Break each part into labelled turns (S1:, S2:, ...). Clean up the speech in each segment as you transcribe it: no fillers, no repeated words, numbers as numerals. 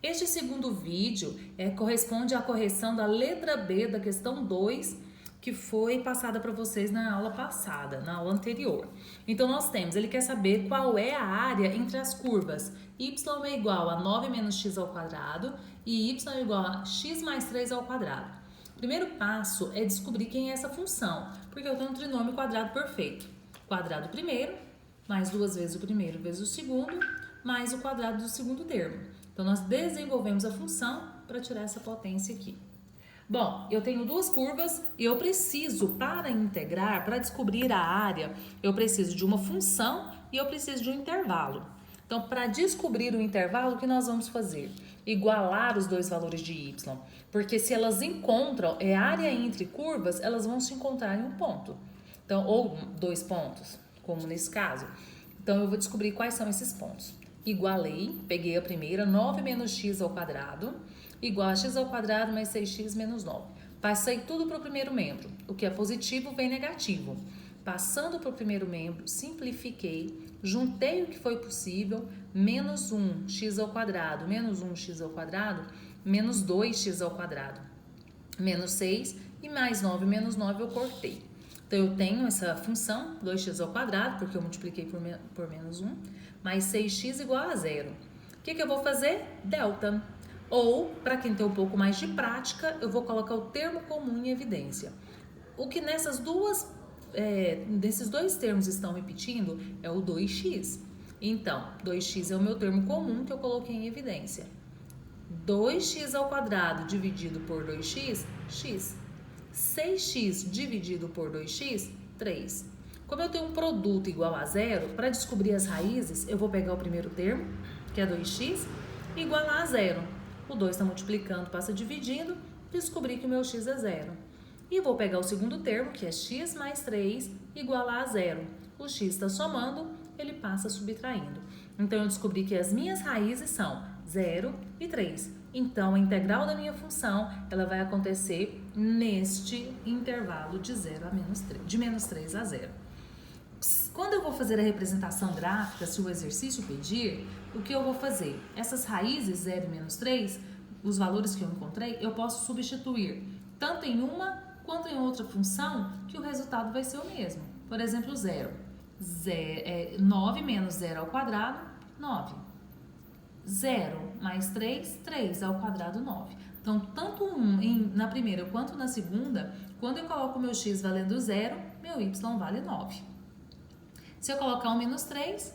S1: Este segundo vídeo corresponde à correção da letra B da questão 2, que foi passada para vocês na aula passada, na aula anterior. Então, nós temos, ele quer saber qual é a área entre as curvas y é igual a 9 menos x ao quadrado e y é igual a x mais 3 ao quadrado. O primeiro passo é descobrir quem é essa função, porque eu tenho um trinômio quadrado perfeito. Quadrado primeiro, mais duas vezes o primeiro vezes o segundo, mais o quadrado do segundo termo. Então, nós desenvolvemos a função para tirar essa potência aqui. Bom, eu tenho duas curvas e eu preciso, para integrar, para descobrir a área, eu preciso de uma função e eu preciso de um intervalo. Então, para descobrir o intervalo, o que nós vamos fazer? Igualar os dois valores de y, porque se elas encontram, área entre curvas, elas vão se encontrar em um ponto. Então, ou dois pontos, como nesse caso. Então, eu vou descobrir quais são esses pontos. Igualei, peguei a primeira, 9 menos x ao quadrado, igual a x ao quadrado mais 6x menos 9. Passei tudo para o primeiro membro. O que é positivo vem negativo. Passando para o primeiro membro, simplifiquei, juntei o que foi possível, menos 1x ao quadrado, menos 1x ao quadrado, menos 2x ao quadrado, menos 6 e mais 9 menos 9 eu cortei. Então, eu tenho essa função, 2x ao quadrado, porque eu multipliquei por menos 1, mais 6x igual a 0. O que eu vou fazer? Delta. Ou, para quem tem um pouco mais de prática, eu vou colocar o termo comum em evidência. O que nesses dois termos estão repetindo é o 2x. Então, 2x é o meu termo comum que eu coloquei em evidência. 2x ao quadrado dividido por 2x, x. 6x dividido por 2x, 3. Como eu tenho um produto igual a zero, para descobrir as raízes, eu vou pegar o primeiro termo, que é 2x, e igualar a zero. O 2 está multiplicando, passa dividindo, descobri que o meu x é zero. E vou pegar o segundo termo, que é x mais 3, igualar a zero. O x está somando, ele passa subtraindo. Então, eu descobri que as minhas raízes são 0 e 3. Então, a integral da minha função, ela vai acontecer neste intervalo de menos 3 a 0. Quando eu vou fazer a representação gráfica, se o exercício pedir, o que eu vou fazer? Essas raízes 0 e menos 3, os valores que eu encontrei, eu posso substituir tanto em uma quanto em outra função, que o resultado vai ser o mesmo. Por exemplo, 0. 9 menos 0 ao quadrado, 9. 0 mais 3, 3 ao quadrado, 9. Então, tanto na primeira quanto na segunda, quando eu coloco o meu x valendo 0, meu y vale 9. Se eu colocar um menos 3,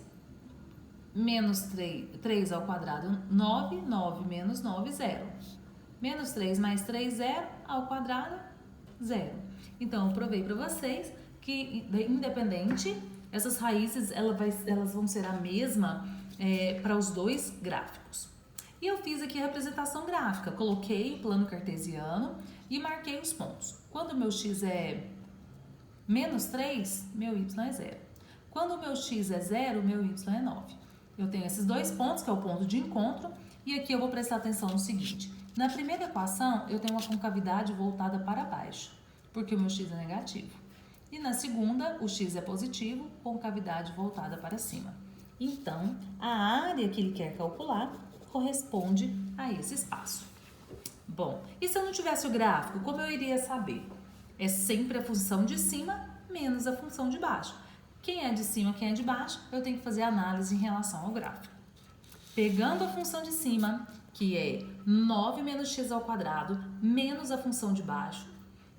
S1: menos 3 ao quadrado, 9, 9 menos 9, 0. Menos 3 mais 3, 0, ao quadrado, 0. Então, eu provei para vocês que, independente, essas raízes elas vão ser a mesma para os dois gráficos. E eu fiz aqui a representação gráfica, coloquei o plano cartesiano e marquei os pontos. Quando o meu x é menos 3, meu y é 0. Quando o meu x é 0, meu y é 9. Eu tenho esses dois pontos, que é o ponto de encontro, e aqui eu vou prestar atenção no seguinte. Na primeira equação, eu tenho uma concavidade voltada para baixo, porque o meu x é negativo. E na segunda, o x é positivo, concavidade voltada para cima. Então, a área que ele quer calcular corresponde a esse espaço. Bom, e se eu não tivesse o gráfico, como eu iria saber? É sempre a função de cima menos a função de baixo. Quem é de cima, quem é de baixo, eu tenho que fazer análise em relação ao gráfico. Pegando a função de cima, que é 9 menos x ao quadrado, menos a função de baixo,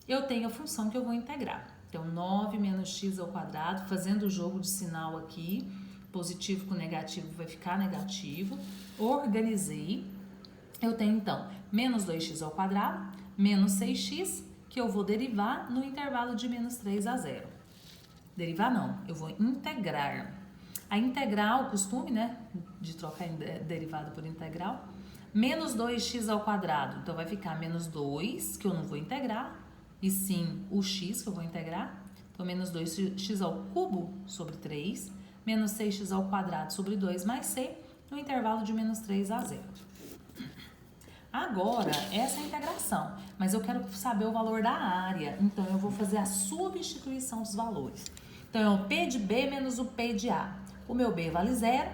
S1: eu tenho a função que eu vou integrar. Então, 9 menos x ao quadrado, fazendo o jogo de sinal aqui, positivo com negativo vai ficar negativo. Organizei. Eu tenho, então, menos 2x ao quadrado, menos 6x, que eu vou derivar no intervalo de menos 3 a 0. Derivar não, eu vou integrar. A integral, o costume, né, de trocar derivada por integral, menos 2x ao quadrado. Então, vai ficar menos 2, que eu não vou integrar, e sim o x que eu vou integrar. Então, menos 2x ao cubo sobre 3, menos 6x ao quadrado sobre 2 mais c, no intervalo de menos 3 a 0. Agora, essa é a integração, mas eu quero saber o valor da área, então eu vou fazer a substituição dos valores. Então, é o P de B menos o P de A. O meu B vale 0,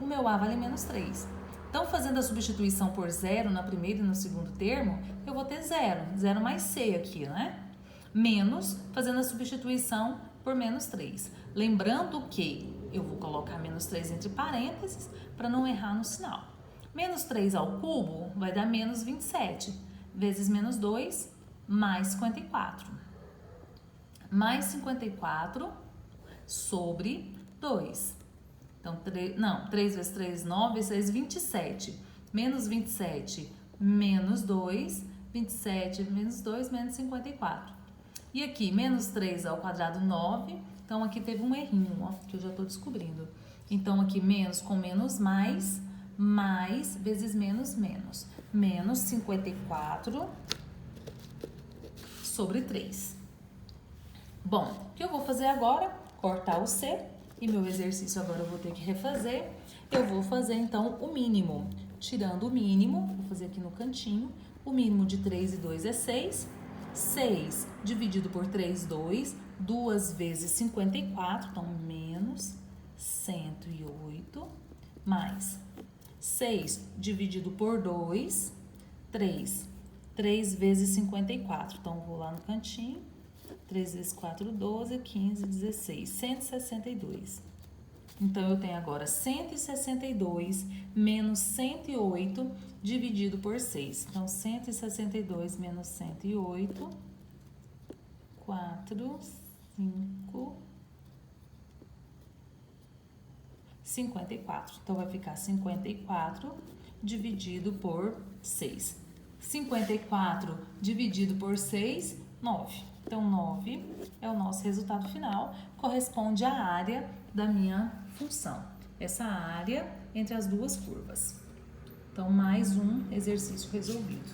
S1: o meu A vale menos 3. Então, fazendo a substituição por zero na primeira e no segundo termo, eu vou ter zero. Zero mais c aqui, né? Menos, fazendo a substituição por menos 3. Lembrando que eu vou colocar menos 3 entre parênteses para não errar no sinal. Menos 3 ao cubo vai dar menos 27, vezes menos 2, mais 54. Mais 54 sobre 2. Então, 3 vezes 3, 9, 6, 27. Menos 27, menos 2, 27, menos 2, menos 54. E aqui, menos 3 ao quadrado, 9. Então, aqui teve um errinho, ó, que eu já estou descobrindo. Então, aqui, menos com menos, mais vezes menos, menos. Menos 54 sobre 3. Bom, o que eu vou fazer agora? Cortar o C. E meu exercício agora eu vou ter que refazer. Eu vou fazer, então, o mínimo. Tirando o mínimo, vou fazer aqui no cantinho. O mínimo de 3 e 2 é 6. 6 dividido por 3, 2. 2 vezes 54, então menos 108. Mais 6 dividido por 2, 3. 3 vezes 54, então vou lá no cantinho. 3 vezes 4, 12, 15, 16, 162. Então, eu tenho agora 162 menos 108 dividido por 6. Então, 162 menos 108, 4, 5, 54. Então, vai ficar 54 dividido por 6. 54 dividido por 6, 9. Então, 9 é o nosso resultado final, corresponde à área da minha função. Essa área entre as duas curvas. Então, mais um exercício resolvido.